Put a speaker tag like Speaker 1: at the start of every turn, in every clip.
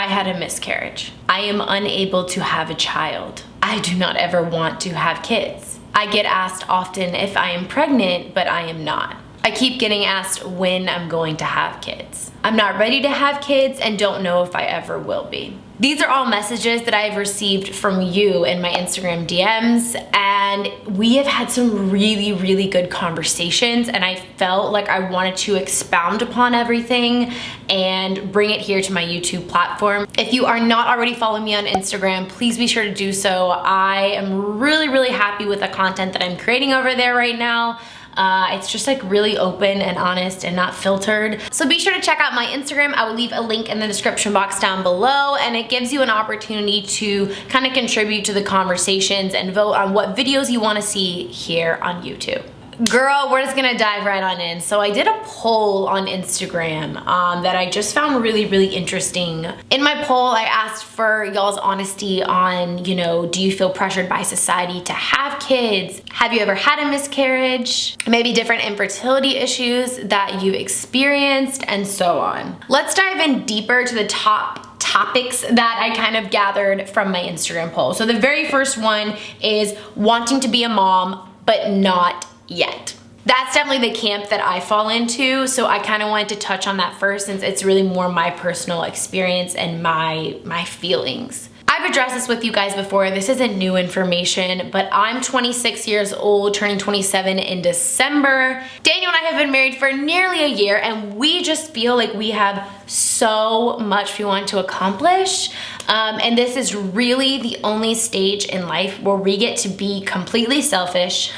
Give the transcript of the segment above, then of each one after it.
Speaker 1: I had a miscarriage. I am unable to have a child. I do not ever want to have kids. I get asked often if I am pregnant, but I am not. I keep getting asked when I'm going to have kids. I'm not ready to have kids and don't know if I ever will be. These are all messages that I've received from you in my Instagram DMs, and we have had some really, really good conversations, and I felt like I wanted to expound upon everything and bring it here to my YouTube platform. If you are not already following me on Instagram, please be sure to do so. I am really, really happy with the content that I'm creating over there right now. It's just like really open and honest and not filtered. So be sure to check out my Instagram. I will leave a link in the description box down below, and it gives you an opportunity to kind of contribute to the conversations and vote on what videos you want to see here on YouTube. Girl, we're just gonna dive right on in. So I did a poll on Instagram that I just found really, really interesting. In my poll, I asked for y'all's honesty on, you know, do you feel pressured by society to have kids? Have you ever had a miscarriage? Maybe different infertility issues that you've experienced, and so on. Let's dive in deeper to the top topics that I kind of gathered from my Instagram poll. So the very first one is wanting to be a mom, but not yet. That's definitely the camp that I fall into, so I kind of wanted to touch on that first since it's really more my personal experience and my feelings. I've addressed this with you guys before. This isn't new information, but I'm 26 years old, turning 27 in December. Daniel and I have been married for nearly a year, and we just feel like we have so much we want to accomplish. And this is really the only stage in life where we get to be completely selfish,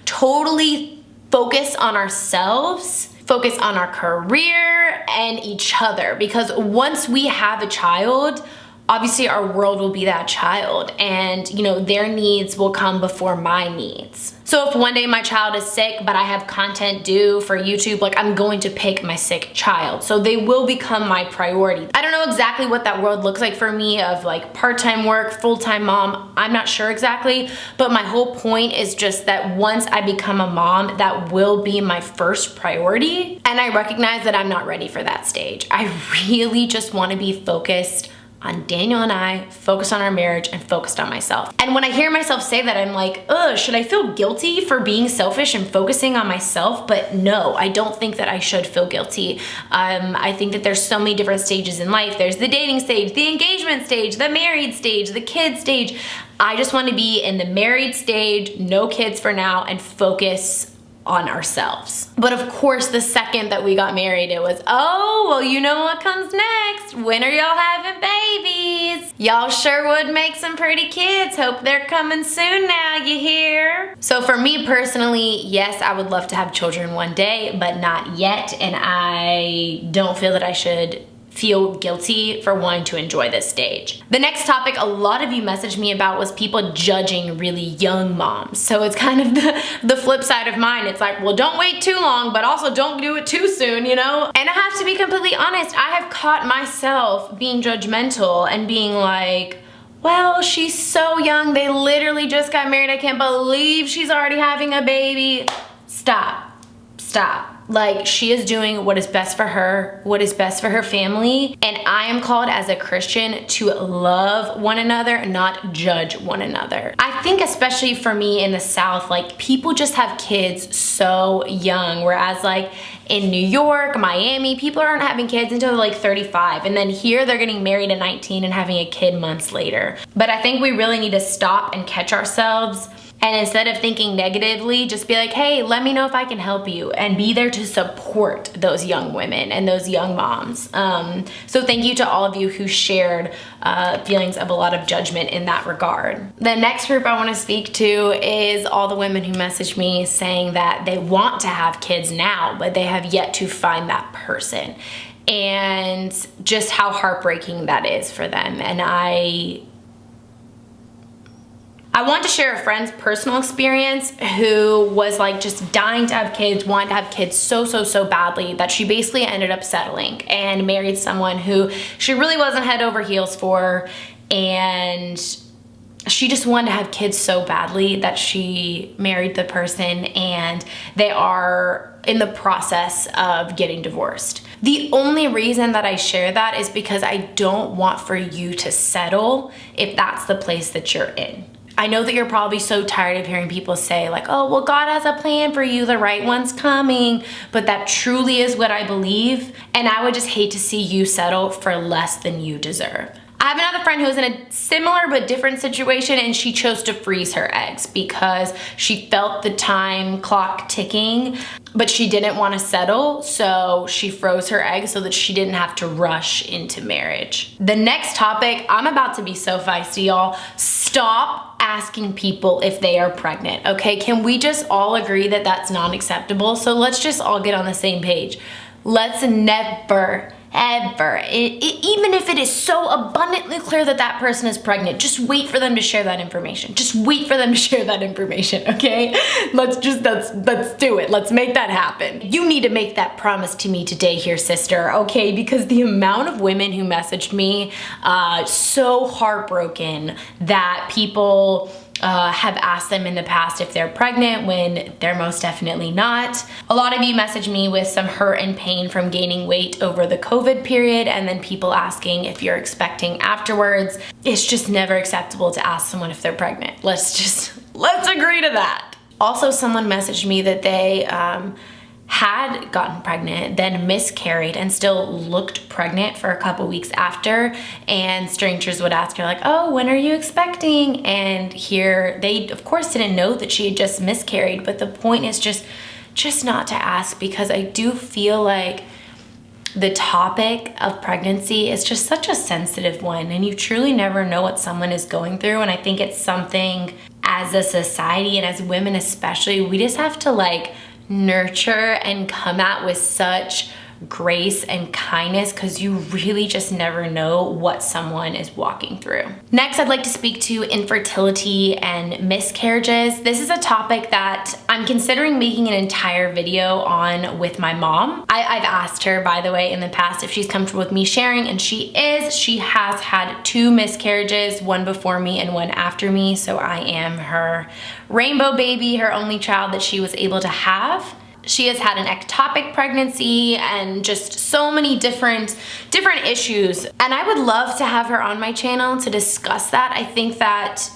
Speaker 1: totally focus on ourselves, focus on our career and each other. Because once we have a child, obviously our world will be that child, and you know, their needs will come before my needs. So if one day my child is sick, but I have content due for YouTube, like I'm going to pick my sick child. So they will become my priority. I don't know exactly what that world looks like for me of like part-time work, full-time mom. I'm not sure exactly, but my whole point is just that once I become a mom, that will be my first priority. And I recognize that I'm not ready for that stage. I really just want to be focused on Daniel and I, focused on our marriage, and focused on myself. And when I hear myself say that, I'm like, ugh, should I feel guilty for being selfish and focusing on myself? But no, I don't think that I should feel guilty. I think that there's so many different stages in life. There's the dating stage, the engagement stage, the married stage, the kid stage. I just want to be in the married stage, no kids for now, and focus on ourselves. But of course, the second that we got married, it was, oh, well, you know what comes next. When are y'all having babies? Y'all sure would make some pretty kids. Hope they're coming soon now, you hear? So for me personally, yes, I would love to have children one day, but not yet. And I don't feel that I should feel guilty for wanting to enjoy this stage. The next topic a lot of you messaged me about was people judging really young moms. So it's kind of the flip side of mine. It's like, well, don't wait too long, but also don't do it too soon, you know? And I have to be completely honest, I have caught myself being judgmental and being like, well, she's so young, they literally just got married, I can't believe she's already having a baby. Stop. Like, she is doing what is best for her, what is best for her family, and I am called as a Christian to love one another, not judge one another. I think especially for me in the South, like, people just have kids so young, whereas like in New York, Miami, people aren't having kids until like 35, and then here they're getting married at 19 and having a kid months later. But I think we really need to stop and catch ourselves. And instead of thinking negatively, just be like, hey, let me know if I can help you, and be there to support those young women and those young moms. So thank you to all of you who shared feelings of a lot of judgment in that regard. The next group I want to speak to is all the women who messaged me saying that they want to have kids now, but they have yet to find that person. And just how heartbreaking that is for them. And I want to share a friend's personal experience who was like just dying to have kids, wanted to have kids so badly that she basically ended up settling and married someone who she really wasn't head over heels for, and she just wanted to have kids so badly that she married the person, and they are in the process of getting divorced. The only reason that I share that is because I don't want for you to settle if that's the place that you're in. I know that you're probably so tired of hearing people say like, oh, well, God has a plan for you, the right one's coming, but that truly is what I believe, and I would just hate to see you settle for less than you deserve. I have another friend who's in a similar but different situation, and she chose to freeze her eggs because she felt the time clock ticking, but she didn't want to settle, so she froze her eggs so that she didn't have to rush into marriage. The next topic, I'm about to be so feisty, y'all. Stop asking people if they are pregnant, okay? Can we just all agree that that's not acceptable? So let's just all get on the same page. Let's never, ever, even if it is so abundantly clear that that person is pregnant, just wait for them to share that information. Just wait for them to share that information, okay? Let's do it. Let's make that happen. You need to make that promise to me today here, sister, okay? Because the amount of women who messaged me, so heartbroken that people have asked them in the past if they're pregnant when they're most definitely not. A lot of you message me with some hurt and pain from gaining weight over the COVID period, and then people asking if you're expecting afterwards. It's just never acceptable to ask someone if they're pregnant. Let's agree to that. Also, someone messaged me that they had gotten pregnant, then miscarried, and still looked pregnant for a couple weeks after, and strangers would ask her like, oh, when are you expecting? And here, they of course didn't know that she had just miscarried, but the point is just not to ask, because I do feel like the topic of pregnancy is just such a sensitive one, and you truly never know what someone is going through, and I think it's something as a society, and as women especially, we just have to like nurture and come at with such grace and kindness, because you really just never know what someone is walking through. Next, I'd like to speak to infertility and miscarriages. This is a topic that I'm considering making an entire video on with my mom. I've asked her, by the way, in the past if she's comfortable with me sharing, and she is. She has had 2 miscarriages, one before me and one after me, so I am her rainbow baby, her only child that she was able to have. She has had an ectopic pregnancy and just so many different issues. And I would love to have her on my channel to discuss that. I think that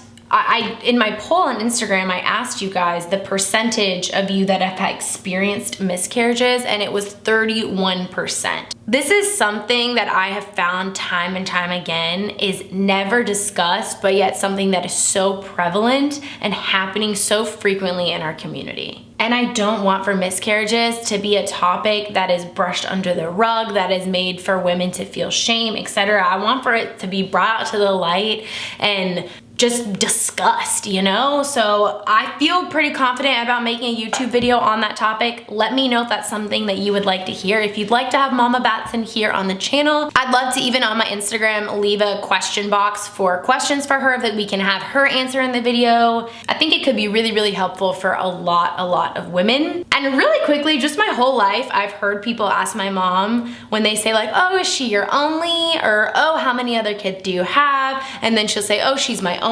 Speaker 1: in my poll on Instagram, I asked you guys the percentage of you that have experienced miscarriages, and it was 31%. This is something that I have found time and time again is never discussed, but yet something that is so prevalent and happening so frequently in our community. And I don't want for miscarriages to be a topic that is brushed under the rug, that is made for women to feel shame, etc. I want for it to be brought out to the light and just discussed, you know? So I feel pretty confident about making a YouTube video on that topic. Let me know if that's something that you would like to hear. If you'd like to have Mama Batson here on the channel, I'd love to even on my Instagram leave a question box for questions for her that we can have her answer in the video. I think it could be really, really helpful for a lot of women. And really quickly, just my whole life, I've heard people ask my mom when they say like, oh, is she your only? Or, oh, how many other kids do you have? And then she'll say, oh, she's my only.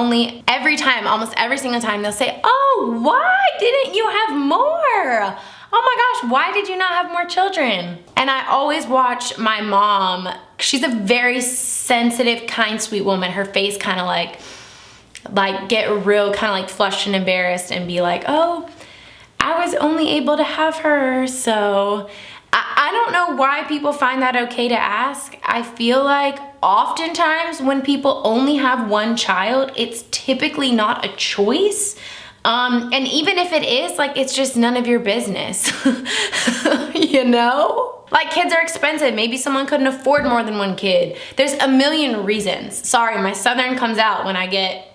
Speaker 1: Every time, almost every single time, they'll say, oh, why didn't you have more? Oh my gosh, why did you not have more children? And I always watch my mom. She's a very sensitive, kind, sweet woman. Her face kind of like get real kind of like flushed and embarrassed and be like, oh, I was only able to have her. So I don't know why people find that okay to ask. I feel like oftentimes when people only have one child, it's typically not a choice. And even if it is, like, it's just none of your business, you know? Like, kids are expensive. Maybe someone couldn't afford more than one kid. There's a million reasons. Sorry, my Southern comes out when I get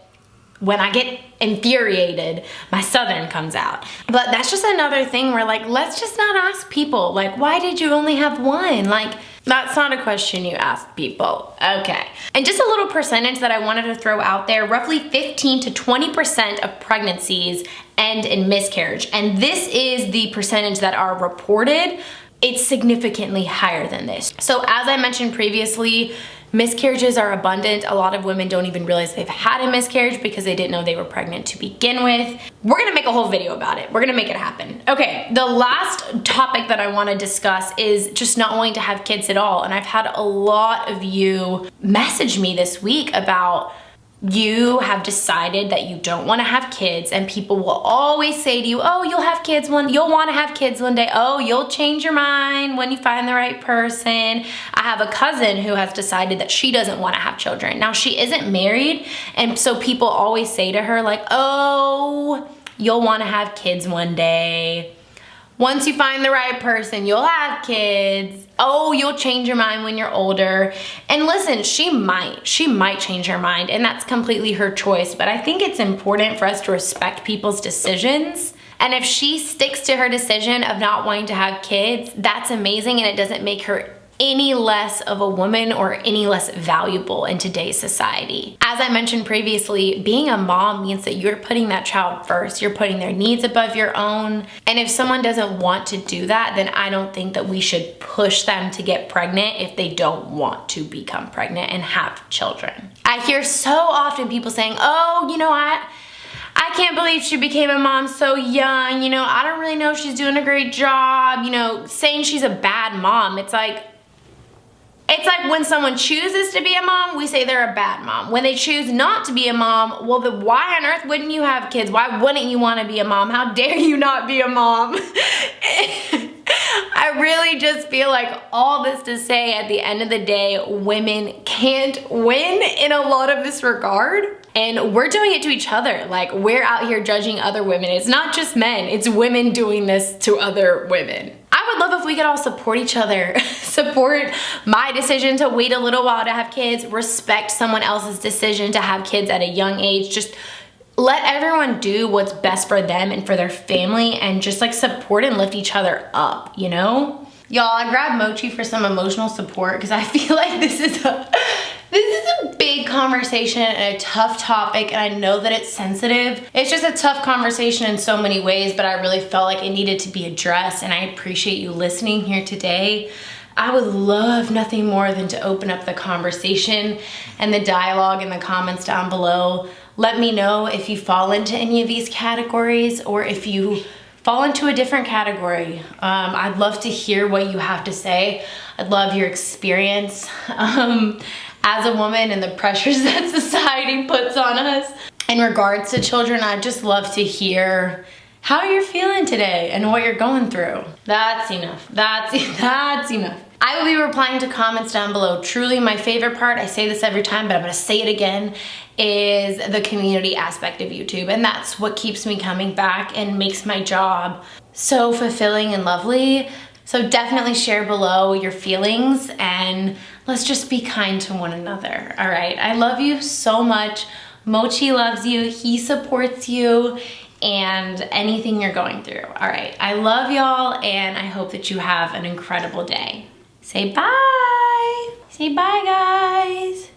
Speaker 1: infuriated, my Southern comes out. But that's just another thing where like, let's just not ask people, like, why did you only have one? Like, that's not a question you ask people. Okay. And just a little percentage that I wanted to throw out there, roughly 15 to 20% of pregnancies end in miscarriage. And this is the percentage that are reported. It's significantly higher than this. So as I mentioned previously, Miscarriages are abundant. A lot of women don't even realize they've had a miscarriage because they didn't know they were pregnant to begin with. We're gonna make a whole video about it. We're gonna make it happen. Okay, the last topic that I wanna discuss is just not wanting to have kids at all. And I've had a lot of you message me this week about you have decided that you don't want to have kids, and people will always say to you, oh, you'll want to have kids one day. Oh, you'll change your mind when you find the right person. I have a cousin who has decided that she doesn't want to have children. Now, she isn't married, and so people always say to her like, oh, you'll want to have kids one day. Once you find the right person, you'll have kids. Oh, you'll change your mind when you're older. And listen, she might change her mind, and that's completely her choice. But I think it's important for us to respect people's decisions. And if she sticks to her decision of not wanting to have kids, that's amazing, and it doesn't make her any less of a woman or any less valuable in today's society. As I mentioned previously, being a mom means that you're putting that child first. You're putting their needs above your own. And if someone doesn't want to do that, then I don't think that we should push them to get pregnant if they don't want to become pregnant and have children. I hear so often people saying, oh, you know, I can't believe she became a mom so young. You know, I don't really know if she's doing a great job. You know, saying she's a bad mom, it's like when someone chooses to be a mom, we say they're a bad mom. When they choose not to be a mom, well, then why on earth wouldn't you have kids? Why wouldn't you want to be a mom? How dare you not be a mom? I really just feel like all this to say, at the end of the day, women can't win in a lot of this regard. And we're doing it to each other. Like, we're out here judging other women. It's not just men, it's women doing this to other women. I would love if we could all support each other. Support my decision to wait a little while to have kids, respect someone else's decision to have kids at a young age. Just let everyone do what's best for them and for their family, and just like support and lift each other up, you know? Y'all, I grabbed Mochi for some emotional support because I feel like this is a big conversation and a tough topic, and I know that it's sensitive. It's just a tough conversation in so many ways, but I really felt like it needed to be addressed, and I appreciate you listening here today. I would love nothing more than to open up the conversation and the dialogue in the comments down below. Let me know if you fall into any of these categories, or if you fall into a different category. I'd love to hear what you have to say. I'd love your experience as a woman and the pressures that society puts on us. In regards to children, I'd just love to hear how you're feeling today and what you're going through. That's enough. That's enough. I will be replying to comments down below. Truly, my favorite part, I say this every time, but I'm gonna say it again, is the community aspect of YouTube. And that's what keeps me coming back and makes my job so fulfilling and lovely. So definitely share below your feelings, and let's just be kind to one another, all right? I love you so much. Mochi loves you, he supports you, and anything you're going through, all right? I love y'all, and I hope that you have an incredible day. Say bye. Say bye, guys.